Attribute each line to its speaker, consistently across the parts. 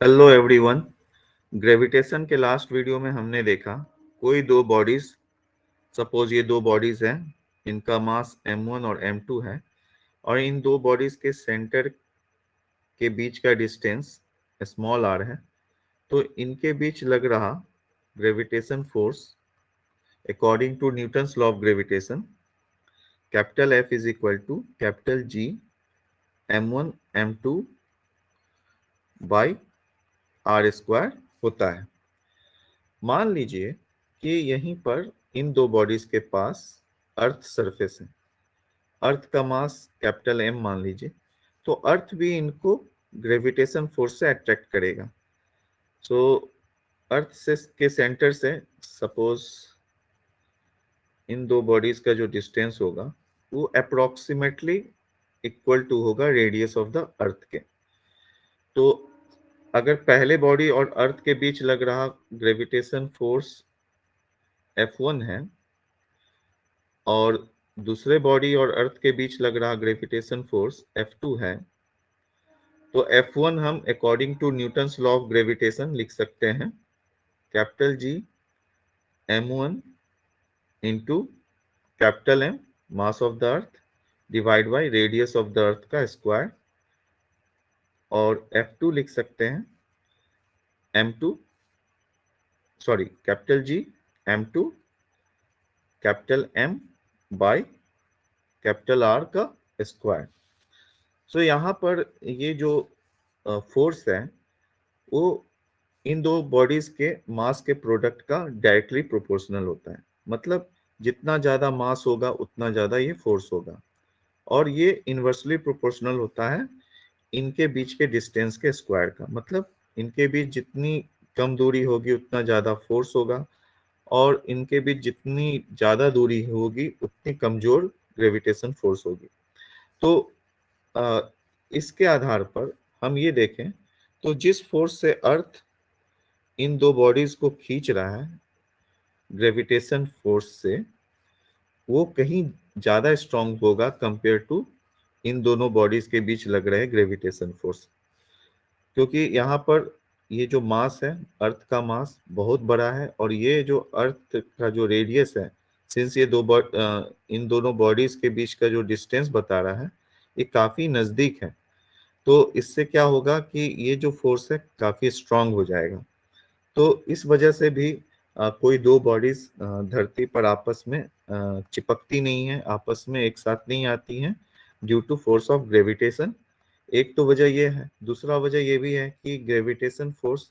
Speaker 1: Hello everyone. Gravitation के last video में हमने देखा कोई दो बॉडीज, सपोज ये दो बॉडीज हैं, इनका मास m1 और m2 है और इन दो बॉडीज के सेंटर के बीच का डिस्टेंस स्मॉल r है। तो इनके बीच लग रहा gravitation force according to Newton's law of gravitation capital F is equal to capital G m1 m2 by r square होता है। मान लीजिए कि यहीं पर इन दो बॉडीज के पास अर्थ सरफेस है। अर्थ का मास कैपिटल M मान लीजिए, तो अर्थ भी इनको ग्रेविटेशन फोर्स से अट्रैक्ट करेगा। सो अर्थ से के सेंटर से सपोज इन दो बॉडीज का जो डिस्टेंस होगा वो अप्रोक्सीमेटली इक्वल टू होगा रेडियस ऑफ द अर्थ के। तो अगर पहले बॉडी और अर्थ के बीच लग रहा ग्रेविटेशन फोर्स F1 है और दूसरे बॉडी और अर्थ के बीच लग रहा ग्रेविटेशन फोर्स F2 है, तो F1 हम according to Newton's law of gravitation लिख सकते हैं capital G m1 into capital M mass of the earth divide by radius of the earth का स्क्वायर, और F2 लिख सकते हैं m2 sorry capital G m2 capital M by capital R का square. So यहाँ पर ये जो फोर्स है वो इन दो बॉडीज के मास के प्रोडक्ट का डायरेक्टली प्रोपोर्शनल होता है। मतलब जितना ज्यादा मास होगा उतना ज्यादा ये फोर्स होगा, और ये इनवर्सली प्रोपोर्शनल होता है इनके बीच के डिस्टेंस के स्क्वायर का। मतलब इनके बीच जितनी कम दूरी होगी उतना ज्यादा फोर्स होगा, और इनके बीच जितनी ज्यादा दूरी होगी उतनी कमजोर ग्रेविटेशन फोर्स होगी। तो अ, इसके आधार पर हम ये देखें तो जिस फोर्स से अर्थ इन दो बॉडीज को खींच रहा है ग्रेविटेशन फोर्स से, वो कहीं ज्यादा स्ट्रांग होगा कंपेयर टू इन दोनों बॉडीज के बीच लग रहे ग्रेविटेशन फोर्स। क्योंकि यहाँ पर ये जो मास है, अर्थ का मास बहुत बड़ा है, और ये जो अर्थ का जो रेडियस है, सिंस ये इन दोनों बॉडीज के बीच का जो डिस्टेंस बता रहा है ये काफी नजदीक है। तो इससे क्या होगा कि ये जो फोर्स है काफी स्ट्रांग हो जाएगा। तो इस वजह से भी कोई दो बॉडीज धरती पर आपस में चिपकती नहीं है, आपस में एक साथ नहीं आती हैं due to force of gravitation. एक तो वजह ये है, दूसरा वजह ये भी है कि ग्रेविटेशन फोर्स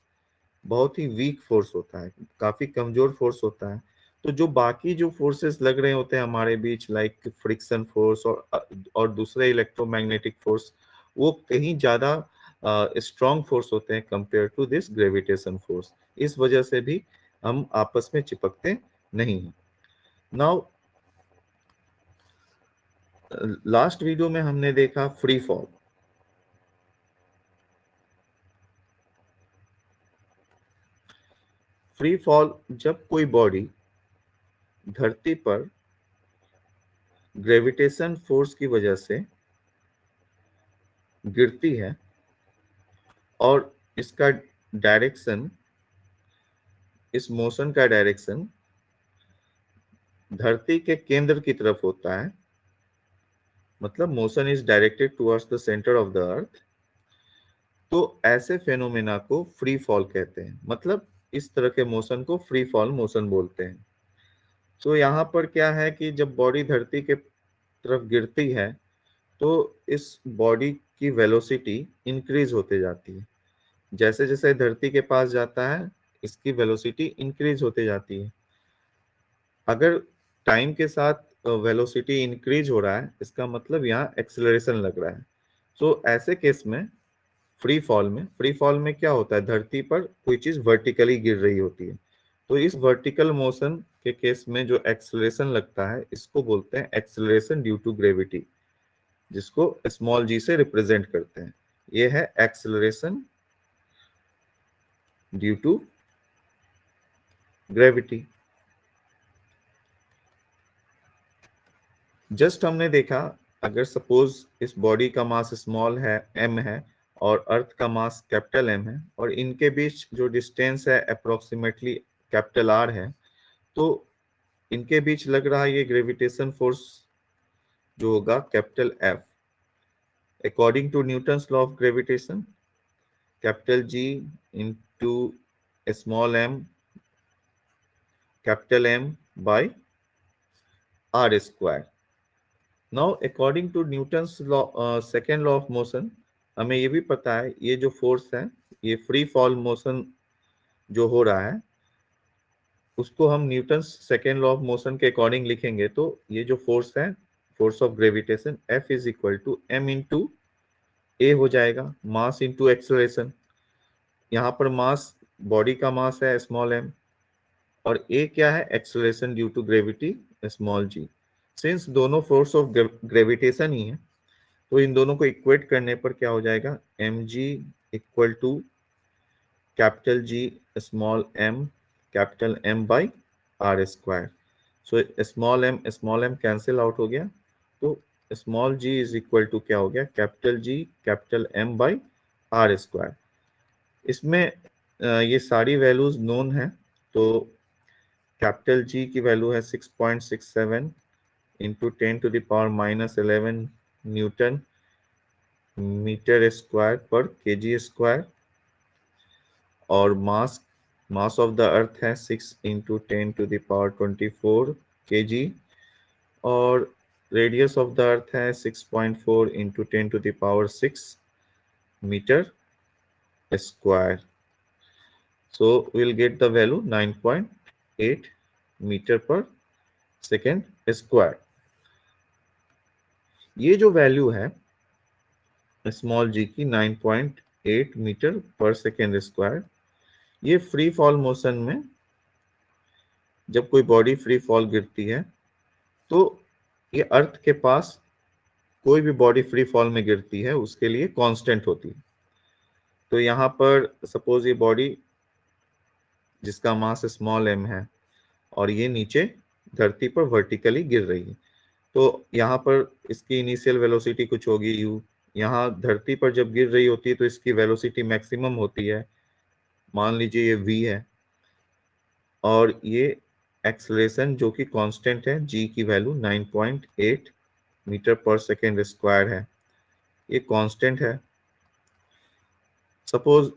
Speaker 1: बहुत ही वीक फोर्स होता है, काफी कमजोर फोर्स होता है। तो जो बाकी जो फोर्सेस लग रहे होते हैं हमारे बीच, लाइक फ्रिक्शन फोर्स और दूसरे इलेक्ट्रोमैग्नेटिक फोर्स, वो कहीं ज्यादा स्ट्रॉन्ग फोर्स होते हैं compare to this gravitation force. इस वजह से भी हम आपस में चिपकते नहीं हैं। नाउ लास्ट वीडियो में हमने देखा फ्री फॉल। फ्री फॉल जब कोई बॉडी धरती पर ग्रेविटेशन फोर्स की वजह से गिरती है और इसका डायरेक्शन, इस मोशन का डायरेक्शन धरती के केंद्र की तरफ होता है, मतलब motion is directed towards the centre of the अर्थ, तो ऐसे फेनोमेना को फ्री फॉल कहते हैं। मतलब इस तरह के मोशन को फ्री फॉल मोशन बोलते हैं। तो यहाँ पर क्या है कि जब बॉडी धरती के तरफ गिरती है तो इस बॉडी की वेलोसिटी इंक्रीज होते जाती है। जैसे जैसे धरती के पास जाता है इसकी वेलोसिटी इंक्रीज होते जाती है। अगर टाइम के साथ वेलोसिटी इंक्रीज हो रहा है इसका मतलब यहाँ एक्सेलरेशन लग रहा है। सो ऐसे केस में फ्री फॉल में क्या होता है, धरती पर कोई चीज वर्टिकली गिर रही होती है। तो इस वर्टिकल मोशन के केस में जो एक्सेलरेशन लगता है इसको बोलते हैं एक्सेलरेशन ड्यू टू ग्रेविटी, जिसको स्मॉल जी से रिप्रेजेंट करते हैं। ये है acceleration due to gravity. Just हमने देखा, अगर सपोज इस बॉडी का मास स्मॉल है m है और अर्थ का मास कैपिटल एम है और इनके बीच जो डिस्टेंस है अप्रोक्सीमेटली कैपिटल आर है, तो इनके बीच लग रहा है ये ग्रेविटेशन फोर्स जो होगा capital F. According to Newton's law of gravitation, capital G into small M capital M by R square. Now according to Newton's law, second law of motion, हमें ये भी पता है ये जो फोर्स है ये फ्री फॉल मोशन जो हो रहा है उसको हम Newton's second law of motion के अकॉर्डिंग लिखेंगे, तो ये जो फोर्स है force of gravitation F is equal to m into a हो जाएगा, मास इंटू एक्सेलरेशन। यहाँ पर मास बॉडी का मास है स्मॉल एम और ए क्या है acceleration due to gravity small G. Since दोनों फोर्स ऑफ ग्रेविटेशन ही है तो इन दोनों को इक्वेट करने पर क्या हो जाएगा, M G equal to capital G small M capital M by R square. So small M cancel out हो गया, तो small G is equal to क्या हो गया, capital G capital M by R square. इसमें ये सारी वैल्यूज नोन है, तो कैपिटल जी की वैल्यू है 6.67 इंटू 10⁻⁻11 न्यूटन मीटर स्क्वायर पर केजी स्क्वायर, और मास ऑफ द अर्थ है 6 इंटू 10⁻24 kg, और रेडियस ऑफ द अर्थ है 6.4 into 10⁻6 metre square. So will get the value 9.8 metre पर सेकेंड स्क्वायर। ये जो वैल्यू है स्मॉल जी की 9.8 मीटर पर सेकेंड स्क्वायर, ये फ्री फॉल मोशन में जब कोई बॉडी फ्री फॉल गिरती है तो ये अर्थ के पास कोई भी बॉडी फ्री फॉल में गिरती है उसके लिए कांस्टेंट होती है। तो यहाँ पर सपोज ये बॉडी जिसका मास स्मॉल एम है और ये नीचे धरती पर वर्टिकली गिर रही है, तो यहाँ पर इसकी इनिशियल वेलोसिटी कुछ होगी यू। यहाँ धरती पर जब गिर रही होती है तो इसकी वेलोसिटी मैक्सिमम होती है, मान लीजिए ये v है, और ये एक्सलेशन जो कि कांस्टेंट है g की वैल्यू 9.8 मीटर पर सेकेंड स्क्वायर है, ये कांस्टेंट है। सपोज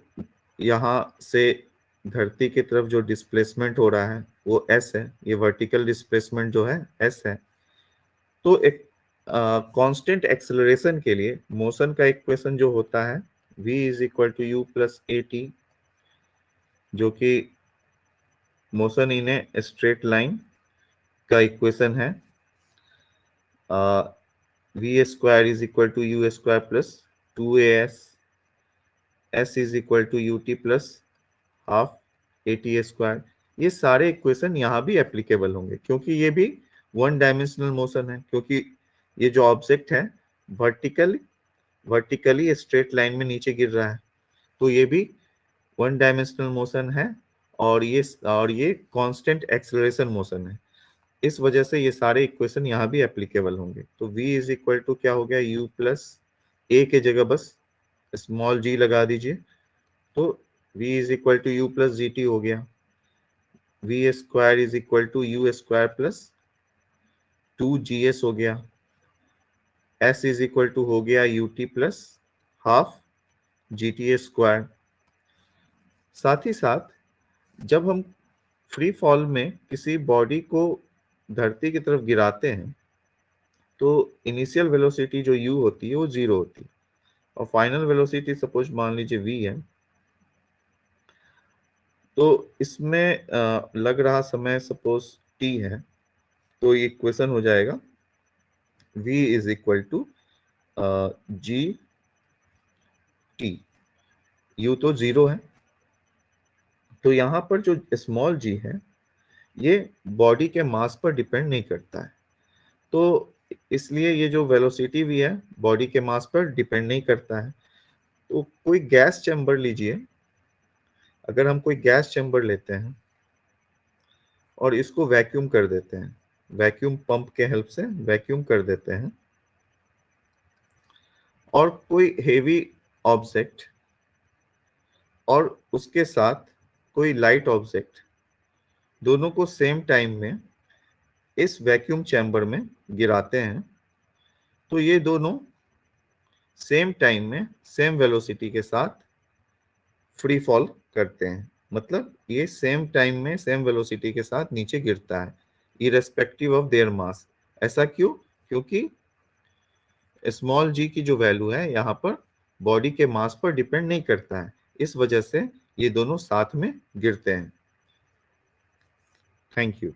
Speaker 1: यहाँ से धरती की तरफ जो डिस्प्लेसमेंट हो रहा है वो s है, ये वर्टिकल डिस्प्लेसमेंट जो है s है। तो एक कांस्टेंट एक्सेलरेशन के लिए मोशन का इक्वेशन जो होता है v is equal to U plus A T, जो कि motion in a straight line का इक्वेशन है। V square is equal to U square plus 2as, s is equal to U T plus half A T square. ये सारे equation यहाँ भी applicable होंगे क्योंकि ये भी वन डायमेंशनल मोशन है, क्योंकि ये जो ऑब्जेक्ट है वर्टिकली स्ट्रेट लाइन में नीचे गिर रहा है, तो ये भी वन डायमेंशनल मोशन है और ये कांस्टेंट एक्सेलरेशन मोशन है। इस वजह से ये सारे इक्वेशन यहाँ भी एप्लीकेबल होंगे। तो v इज इक्वल टू क्या हो गया, u प्लस ए के जगह बस स्मॉल g लगा दीजिए, तो v is equal to U plus G T हो गया। v square is equal to U square plus 2gs हो गया। s इज इक्वल टू हो गया U T plus half G T square. साथ ही साथ जब हम फ्री फॉल में किसी बॉडी को धरती की तरफ गिराते हैं तो इनिशियल वेलोसिटी जो u होती है वो 0 होती है और फाइनल वेलोसिटी सपोज मान लीजिए v है। तो इसमें लग रहा समय सपोज t है, तो ये इक्वेशन हो जाएगा v is equal to G T, u तो 0 है, तो यहाँ पर जो स्मॉल g है ये बॉडी के मास पर डिपेंड नहीं करता है, तो इसलिए ये जो वेलोसिटी भी है बॉडी के मास पर डिपेंड नहीं करता है। तो कोई गैस चैम्बर लीजिए, अगर हम कोई गैस चैम्बर लेते हैं और इसको वैक्यूम कर देते हैं, वैक्यूम पंप के हेल्प से वैक्यूम कर देते हैं, और कोई हेवी ऑब्जेक्ट और उसके साथ कोई लाइट ऑब्जेक्ट, दोनों को सेम टाइम में इस वैक्यूम चैम्बर में गिराते हैं, तो ये दोनों सेम टाइम में सेम वेलोसिटी के साथ फ्री फॉल करते हैं। मतलब ये सेम टाइम में सेम वेलोसिटी के साथ नीचे गिरता है, इरेस्पेक्टिव ऑफ देयर मास। ऐसा क्यों? क्योंकि स्मॉल जी की जो वैल्यू है यहाँ पर बॉडी के मास पर डिपेंड नहीं करता है, इस वजह से ये दोनों साथ में गिरते हैं। Thank you.